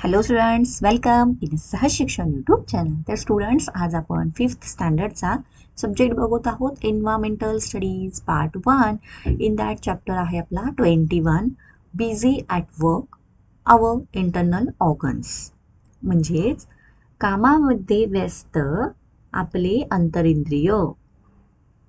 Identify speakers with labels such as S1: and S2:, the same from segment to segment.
S1: Hello students, welcome in सहज शिक्षण YouTube channel. तर स्टुडंट्स, आज आपण 5th स्टँडर्डचा सब्जेक्ट बघत आहोत, environmental studies part 1. In that chapter आहे आपला 21, busy at work, our internal organs. म्हणजेच कामामध्ये व्यस्त आपले अंतरिंद्रिय.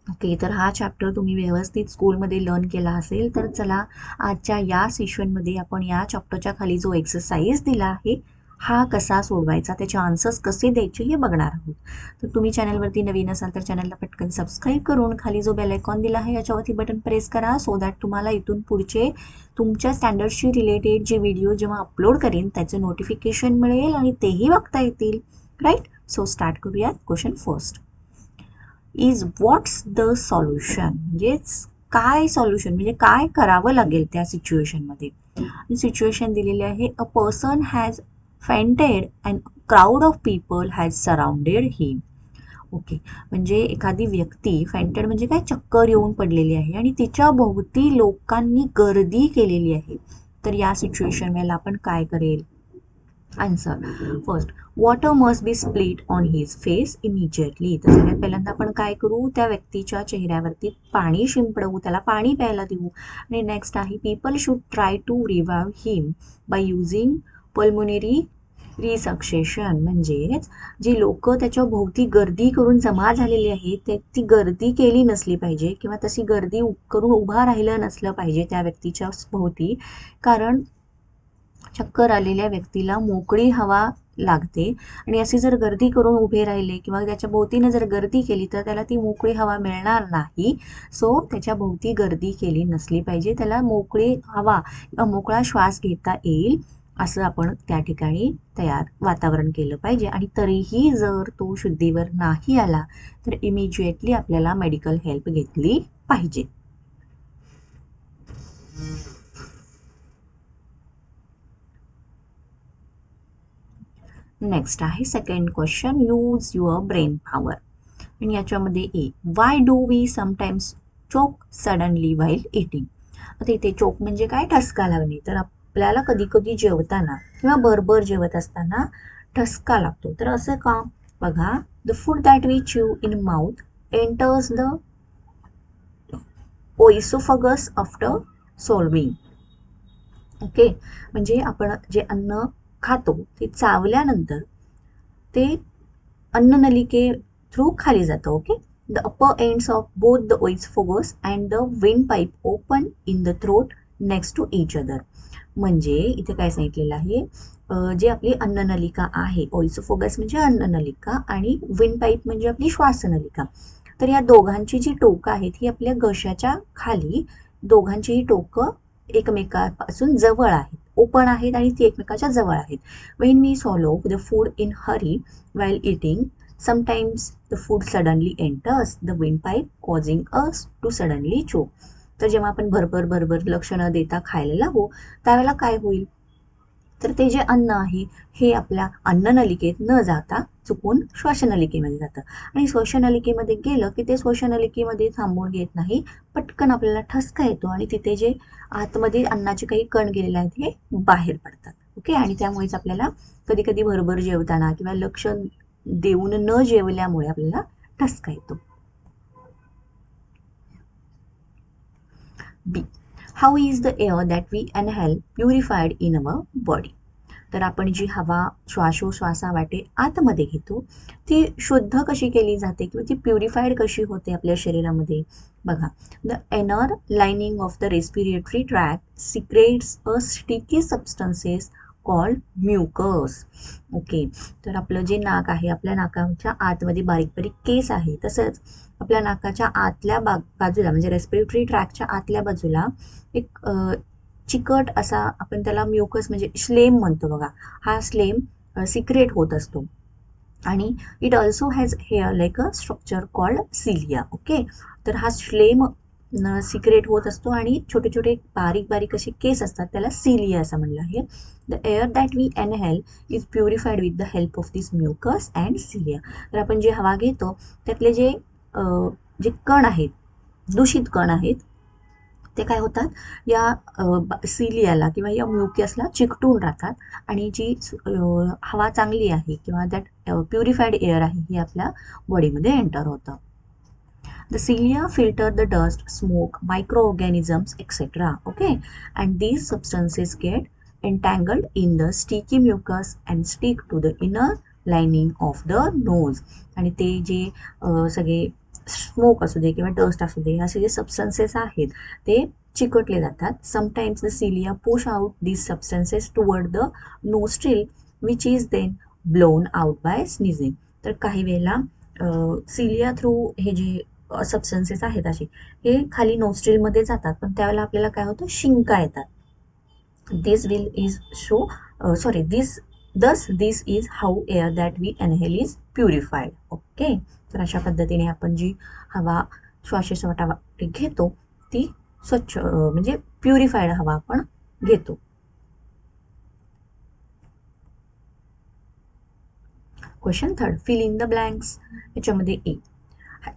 S1: ओके, तर हा चॅप्टर तुम्ही व्यवस्थित स्कूलमध्ये लर्न केला असेल. तर चला, आजच्या या सेशनमध्ये आपण या चॅप्टरच्या खाली जो एक्सरसाइज दिला आहे हा कसा सोडवायचा, त्याचे आन्सर्स कसे द्यायचे हे बघणार आहोत. तर तुम्ही चॅनलवरती नवीन असाल तर चॅनलला पटकन सबस्क्राईब करून खाली जो बेल आयकॉन दिला आहे याच्यावरती बटन प्रेस करा, सो दॅट तुम्हाला इथून पुढचे तुमच्या स्टँडर्डशी रिलेटेड जे व्हिडिओ जेव्हा अपलोड करेन त्याचं नोटिफिकेशन मिळेल आणि तेही बघता येतील. राईट, सो स्टार्ट करूयात. Question first is what's the solution. म्हणजेच काय सॉल्युशन, म्हणजे काय करावं लागेल त्या सिच्युएशनमध्ये. सिच्युएशन दिलेली आहे, a person has fainted and crowd of people has surrounded him. Okay, म्हणजे एखादी व्यक्ती, फेंटेड म्हणजे काय, चक्कर येऊन पडलेली आहे आणि तिच्या भोवती लोकांनी गर्दी केलेली आहे. तर या सिच्युएशन वेळेला आपण काय करेल? Answer first, water must be split on his face immediately. तर सगळ्यात पहिल्यांदा आपण काय करू, त्या व्यक्तीच्या चेहऱ्यावरती पाणी शिंपडवू, त्याला पाणी प्यायला देऊ. आणि नेक्स्ट आहे, people should try to revive him by using pulmonary resuscitation. म्हणजेच जी लोक त्याच्या भोवती गर्दी करून जमा झालेली आहे ती गर्दी केली नसली पाहिजे, किंवा तशी गर्दी करून उभा राहिलं नसलं पाहिजे त्या व्यक्तीच्या भोवती. कारण चक्कर आलेल्या व्यक्तीला मोकळी हवा लागते आणि अशी जर गर्दी करून उभे राहिले किंवा त्याच्या भोवतीनं जर गर्दी केली तर त्याला ती मोकळी हवा मिळणार नाही. सो त्याच्या भोवती गर्दी केली नसली पाहिजे, त्याला मोकळी हवा किंवा मोकळा श्वास घेता येईल असं आपण त्या ठिकाणी वातावरण केलं पाहिजे. आणि तरीही जर तो शुद्धीवर नाही आला तर इमिजिएटली आपल्याला मेडिकल हेल्प घेतली पाहिजे. नेक्स्ट आहे second question, use your brain power. आणि याच्यामध्ये A, why do we sometimes choke suddenly while eating. आता इथे चोक म्हणजे काय, ठसका लागणे. तर आपल्याला कधी कधी जेवताना किंवा बरोबर जेवत असताना ठसका लागतो. तर असं का? बघा, the food that we chew in mouth enters the oesophagus after swallowing. Okay, म्हणजे आपण जे अन्न खातो ते चावल्यानंतर ते अन्ननलिके थ्रू खाली जातं. Okay, the upper ends of both the oesophagus and the wind pipe open in the throat next to each other. म्हणजे इथे काय सांगितलेलं आहे, जे आपली अन्ननलिका आहे, ओइसोफगस म्हणजे अन्ननलिका आणि विंड पाईप म्हणजे आपली श्वासनलिका. तर या दोघांची जी टोकं आहेत ही आपल्या घशाच्या खाली, दोघांचीही टोकं एकमेकांपासून जवळ आहेत, ओपन आहेत आणि ती एकमेकाच्या जवळ आहेत. When we swallow the food in hurry while eating, sometimes the food suddenly enters the windpipe causing us to suddenly choke. तर जेव्हा आपण भरभर लक्ष न देता खायला लागू त्यावेळेला काय होईल, तर ते जे अन्न आहे हे आपल्या अन्ननलिकेत न जाता चुकून श्वासनलिकेमध्ये जातं. आणि श्वासनलिकेमध्ये गेलं की ते श्वासनलिकेमध्ये थांबून घेत नाही, पटकन आपल्याला ठसका येतो आणि तिथे जे आतमध्ये अन्नाचे काही कण गेलेले आहेत हे बाहेर पडतात. ओके, आणि त्यामुळेच आपल्याला कधी कधी भरभर जेवताना किंवा लक्ष देऊन न जेवल्यामुळे आपल्याला ठसका येतो. B, how is the air that we inhale purified in our body. तर आपण जी हवा श्वासोश्वासावाटे आतमध्ये घेतो ती शुद्ध कशी केली जाते किंवा ती प्युरिफाईड कशी होते आपल्या शरीरामध्ये. बघा, the inner lining of the respiratory tract secretes a sticky substances called mucus. Okay, तर आपलं जे नाक आहे, आपल्या नाकाच्या आतमध्ये बारीक बारीक केस आहे, तसंच आपल्या नाकाच्या आतल्या बाजूला म्हणजे रेस्पिरेटरी ट्रॅकच्या आतल्या बाजूला एक चिकट असा, आपण त्याला म्युकस म्हणजे स्लेम म्हणतो बघा, हा स्लेम सिक्रेट होत असतो. आणि it also has hair like a structure called cilia. Okay, तर हा स्लेम सिक्रेट होत असतो आणि छोटे छोटे बारीक बारीक असे केस असतात, त्याला सिलिया असं म्हणलं आहे. The air that we inhale is purified with the help of this mucus and cilia. तर आपण जे हवा घेतो त्यातले जे जे कण आहेत, दूषित कण आहेत, ते काय होतात, या सिलियाला किंवा या म्युकसला चिकटून राहतात आणि जी हवा चांगली आहे किंवा दॅट प्युरिफाईड एअर आहे हे आपल्या बॉडीमध्ये एंटर होतं. The cilia filter the dust, smoke, microorganisms, etc. Okay, and these substances get entangled in the sticky mucus and stick to the inner lining of the nose. आणि ते जे सगळे smoke असू दे किंवा डस्ट असू दे असे जे सबस्टन्सेस आहेत ते चिकटले जातात. Sometimes the cilia push out these substances toward the nostril which is then blown out by sneezing. तर काही वेळेला सिलिया थ्रू हे जे सबस्टन्सेस आहेत असे हे खाली नोस्ट्रिलमध्ये जातात, पण त्यावेळेला आपल्याला काय होतं, शिंका येतात. This will is show sorry this is how air that we inhale is purified. Okay, तर अशा पद्धतीने आपण जी हवा श्वासोच्छवासामध्ये घेतो ती स्वच्छ म्हणजे प्युरिफाईड हवा आपण घेतो. Question third, fill in the blanks. याच्यामध्ये A,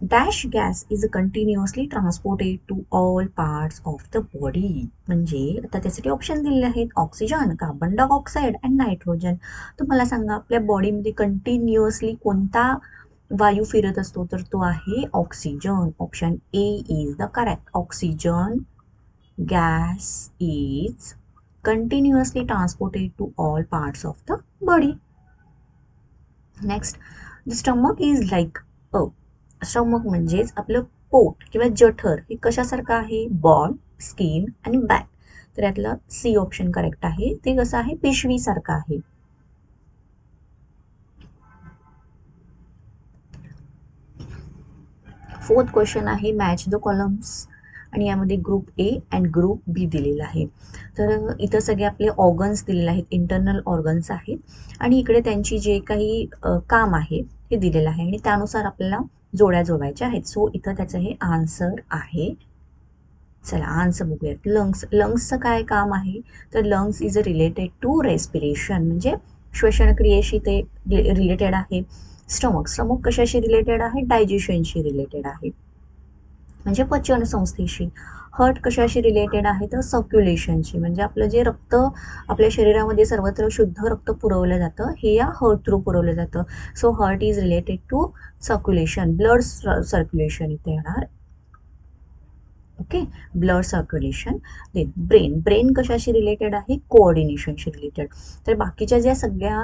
S1: dash gas is continuously transported to all parts of the body. म्हणजे आता त्यासाठी ऑप्शन दिलेले आहेत, oxygen, carbon dioxide and nitrogen. तर मला सांगा आपल्या बॉडीमध्ये कंटिन्युअसली कोणता वायू फिरत असतो, तर तो आहे oxygen. Option A is the correct. Oxygen gas is continuously transported to all parts of the body. Next, the stomach is like a. Stomach म्हणजेच आपलं पोट किंवा जठर हे कशासारखं आहे, बॉल, स्किन आणि बॅक. तर यातलं सी ऑप्शन करेक्ट आहे. ते कसं आहे, पिशवीसारखं आहे. फोर्थ क्वेश्चन आहे, मॅच द कॉलम्स. आणि यामध्ये ग्रुप ए अँड ग्रुप बी दिलेला आहे. तर इथं सगळे आपले ऑर्गन्स दिलेले आहेत, इंटरनल ऑर्गन्स आहेत आणि इकडे त्यांची जे काही काम आहे ते दिलेलं आहे आणि त्यानुसार आपल्याला जोड्या जोडायच्या आहेत. सो इथं त्याचं हे आन्सर आहे. चला आन्सर बघूयात. लंग्सचं काय काम आहे, तर lungs is related to respiration, म्हणजे श्वसनक्रियेशी ते रिलेटेड आहे. स्टमक कशाशी रिलेटेड आहे, डायजेशनशी रिलेटेड आहे, म्हणजे पचन संस्थेशी. हार्ट कशाशी रिलेटेड आहे, तर सर्क्युलेशनशी, म्हणजे आपलं जे रक्त आपल्या शरीरामध्ये सर्वत्र शुद्ध रक्त पुरवलं जातं हे या हार्ट थ्रू पुरवलं जातं. So heart is related to circulation, blood circulation इथे येणार. Okay, blood circulation. ब्रेन कशाशी रिलेटेड आहे, कोऑर्डिनेशनशी रिलेटेड. तर बाकीच्या ज्या सगळ्या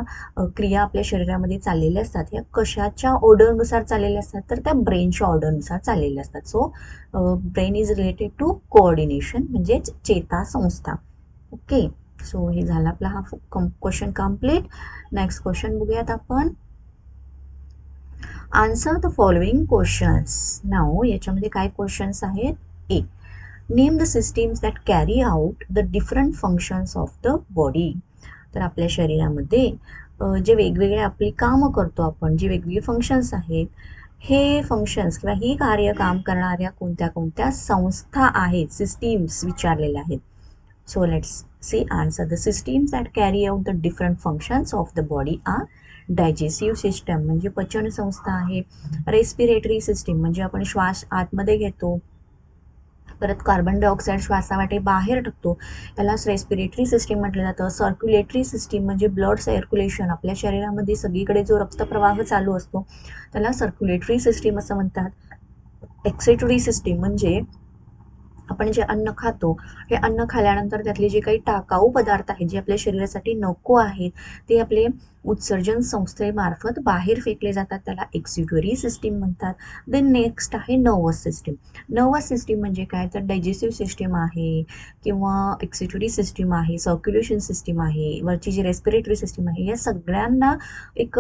S1: क्रिया आपल्या शरीरामध्ये चाललेल्या असतात या कशाच्या ऑर्डरनुसार चाललेल्या असतात, तर त्या ब्रेनच्या ऑर्डरनुसार चाललेल्या असतात. So brain is related to coordination म्हणजेच चेतासंस्था. ओके, सो हे झाला आपला हा क्वेश्चन कम्प्लीट. नेक्स्ट क्वेश्चन बघूयात आपण. Answer the following questions. नाव याच्यामध्ये काय क्वेश्चन्स आहेत. A, name the systems that carry out the different functions of the body. तर आपल्या शरीरामध्ये जे वेगवेगळे आपली कामं करतो आपण, जे वेगवेगळे फंक्शन्स आहेत, हे फंक्शन्स किंवा ही कार्य काम करणाऱ्या कोणत्या कोणत्या संस्था आहेत, सिस्टीम्स विचारलेल्या आहेत. So let's see answer. The systems that carry out the different functions of the body are digestive system म्हणजे पचन संस्था आहे. रेस्पिरेटरी सिस्टीम म्हणजे आपण श्वास आतमध्ये घेतो, परत कार्बन डायऑक्साईड श्वासावाटे बाहेर टाकतो, यालाच रेस्पिरेटरी सिस्टीम म्हटलं जातं. सर्क्युलेटरी सिस्टीम म्हणजे ब्लड सर्क्युलेशन, आपल्या शरीरामध्ये सगळीकडे जो रक्तप्रवाह चालू असतो त्याला सर्क्युलेटरी सिस्टीम असं म्हणतात. एक्सेटरी सिस्टीम म्हणजे आपण जे अन्न खातो हे अन्न खाल्यानंतर त्यातले जे काही टाकाऊ पदार्थ आहेत जे आपल्या शरीरासाठी नको आहेत ते आपले उत्सर्जन संस्थेमार्फत बाहेर फेकले जातात, त्याला एक्झिक्युटरी सिस्टीम म्हणतात. देन नेक्स्ट आहे नर्वस सिस्टीम. नर्वस सिस्टीम म्हणजे काय, तर डायजेस्टिव्ह सिस्टीम आहे किंवा एक्झिक्युटरी सिस्टीम आहे, सर्क्युलेशन सिस्टीम आहे, वरची जी रेस्पिरेटरी सिस्टीम आहे, या सगळ्यांना एक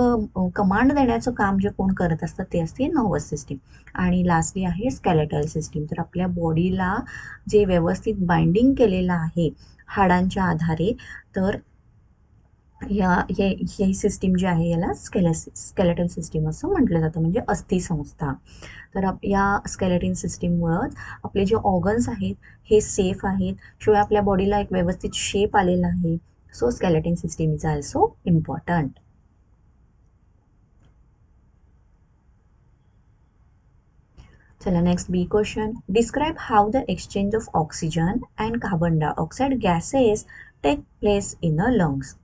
S1: कमांड देण्याचं काम जे कोण करत असतं ते असते नर्वस सिस्टीम. आणि लास्टली आहे स्केलेटल सिस्टीम. तर आपल्या बॉडीला जे व्यवस्थित बाइंडिंग केलेलं आहे हाडांच्या आधारे, तर ही सिस्टीम जी आहे याला स्केलेटल सिस्टीम असं म्हटलं जातं, म्हणजे अस्थिसंस्था. तर या स्केलेटन सिस्टीममुळंच आपले जे ऑर्गन्स आहेत हे सेफ आहेत, शिवाय आपल्या बॉडीला एक व्यवस्थित शेप आलेला आहे. So skeleton system is also important. चला next B question. Describe how the exchange of oxygen and carbon dioxide gases take place in a lungs.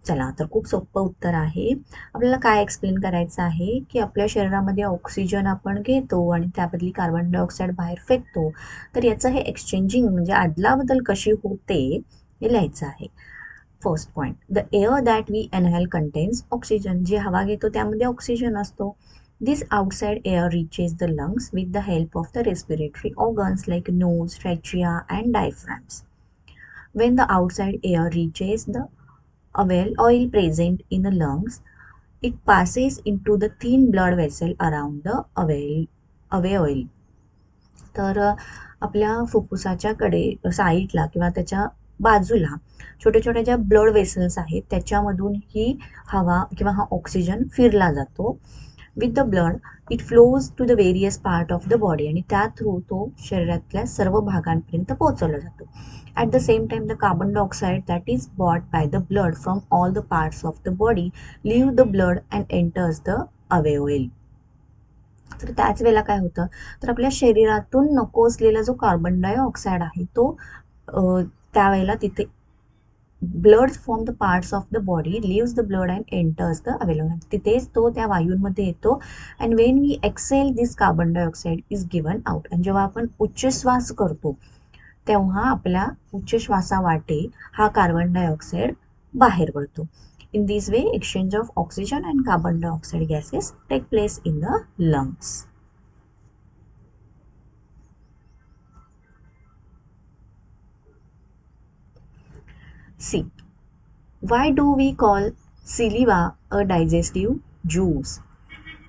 S1: चला तर खूप सोपं उत्तर आहे. आपल्याला काय एक्सप्लेन करायचं आहे की आपल्या शरीरामध्ये ऑक्सिजन आपण घेतो आणि त्याबदली कार्बन डायऑक्साईड बाहेर फेकतो. तर याचं हे एक्सचेंजिंग म्हणजे अदलाबदल कशी होते हे लिहायचं आहे. First point, the air that we inhale contains oxygen. जी हवा घेतो त्यामध्ये ऑक्सिजन असतो. This outside air reaches the lungs with the help of the respiratory organs like nose, trachea, and diaphragms. When the outside air reaches the oil present in the lungs, it passes into the thin blood vessel around the alveoli. तर आपल्या फुफ्फुसाच्या कडे साईडला किंवा त्याच्या बाजूला छोट्या छोट्या ज्या ब्लड वेसल्स आहेत त्याच्यामधून ही हवा किंवा हा ऑक्सिजन फिरला जातो. With the blood it flows to the various part of the body आणि त्या थ्रू तो शरीरातल्या सर्व भागांपर्यंत पोहोचवला जातो. At the same time the carbon dioxide that is bought by the blood from all the parts of the body leave the blood and enters the alveoli. तर त्याच वेळेला काय होतं तर आपल्या शरीरातून नको असलेला जो कार्बन डायऑक्साईड आहे तो त्यावेळेला तिथे blood from the parts of the body leaves the blood and enters the alveoli. तिथेच तो त्या वायूंमध्ये येतो. And when we exhale this carbon dioxide is given out. आणि जेव्हा आपण उच्चश्वास करतो तेव्हा आपल्या उच्चश्वासावाटे हा कार्बन डायऑक्साईड बाहेर पडतो. In this way, exchange of oxygen and carbon dioxide gases take place in the lungs. C. Why do we call saliva a digestive juice?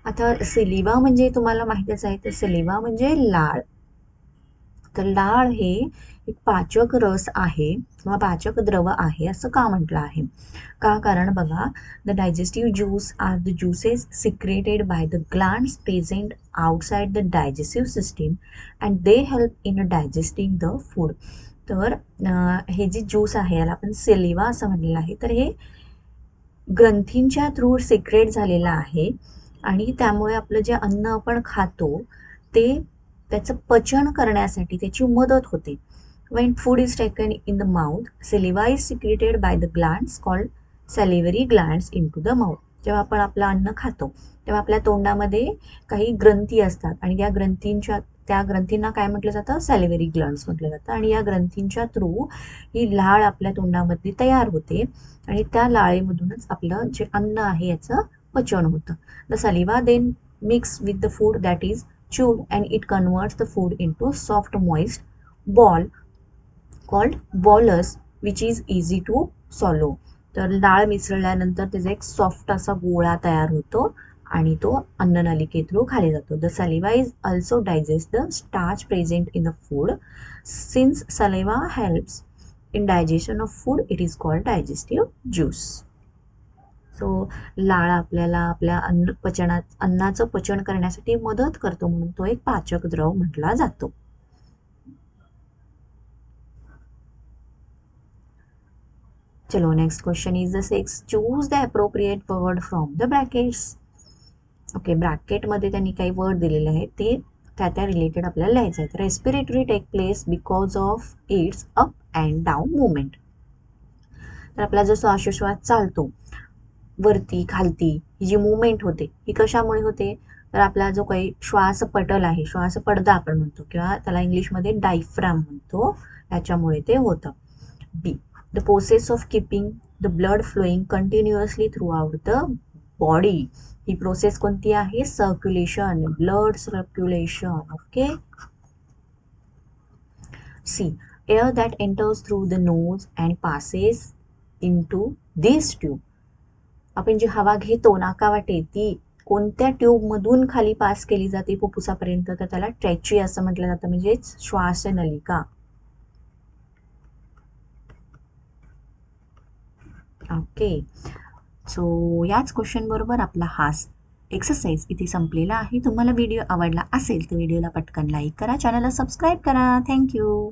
S1: आता saliva म्हणजे तुम्हाला माहितीच आहे, तर saliva म्हणजे लाळ. तर लाळ हे एक पाचक रस आहे किंवा पाचक द्रव आहे असं का म्हटलं आहे. का कारण बघा, the digestive juice are the juices secreted by the glands present outside the digestive system and they help in digesting the food. तर हे जे ज्यूस आहे याला आपण सेलिवा असं म्हणलेलं आहे. तर हे ग्रंथींच्या थ्रू सिक्रेट झालेलं आहे आणि त्यामुळे आपलं जे अन्न आपण खातो ते त्याचं पचन करण्यासाठी त्याची मदत होते. When food is taken in the mouth, saliva is secreted by the glands called salivary glands into the mouth. जेव्हा आपण आपलं अन्न खातो तेव्हा आपल्या तोंडामध्ये काही ग्रंथी असतात आणि त्या ग्रंथींना काय म्हटलं जातं, सॅलिव्हरी ग्लँड्स म्हटलं जातं. आणि या ग्रंथींच्या थ्रू ही लाळ आपल्या तोंडामध्ये तयार होते आणि त्या लाळेमधूनच आपलं जे अन्न आहे याचं पचन होतं. The saliva then mix with the food that is chewed and it converts the food into soft moist ball called bolus which is easy to swallow. तर डाळ मिसळल्यानंतर त्याचा एक सॉफ्ट असा गोळा तयार होतो आणि तो अन्ननलिके थ्रू खाली जातो. The saliva is also digest the starch present in the food. Since saliva helps in digestion of food it is called digestive juice. So लाळ आपल्याला आपल्या अन्नाचं पचन करण्यासाठी मदत करतो म्हणून तो एक पाचक द्रव म्हटला जातो. चलो next question is the 6. Choose the appropriate word from the brackets. Okay, ब्रॅकेटमध्ये त्यांनी काही वर्ड दिलेले आहेत ते त्या रिलेटेड आपल्याला लिहायचं आहे. Respiratory take place because of its up and down movement. तर आपला जो श्वासोच्छ्वास चालतो वरती खालती ही जी मुवमेंट होते ही कशामुळे होते, तर आपला जो काही श्वासपटल आहे, श्वासपडदा आपण म्हणतो किंवा त्याला इंग्लिशमध्ये डायफ्राम म्हणतो, त्याच्यामुळे ते होतं. B. The process of keeping the blood flowing continuously throughout the body. ही प्रोसेस कोणती आहे, circulation, blood circulation. Okay. C. Air that enters through the nose and passes into this tube. आपण जी हवा घेतो नाकावाटे ती कोणत्या ट्यूबमधून खाली पास केली जाते फुफ्फुसापर्यंत, तर त्याला ट्रॅची असं म्हटलं जातं, म्हणजेच श्वासनलिका. ओके. सो याच क्वेश्चन बरोबर आपला हा एक्सरसाइज इथे संपलेला आहे. तुम्हाला व्हिडिओ आवडला असेल तर व्हिडिओला पटकन लाईक करा, चॅनलला सबस्क्राईब करा. थँक्यू.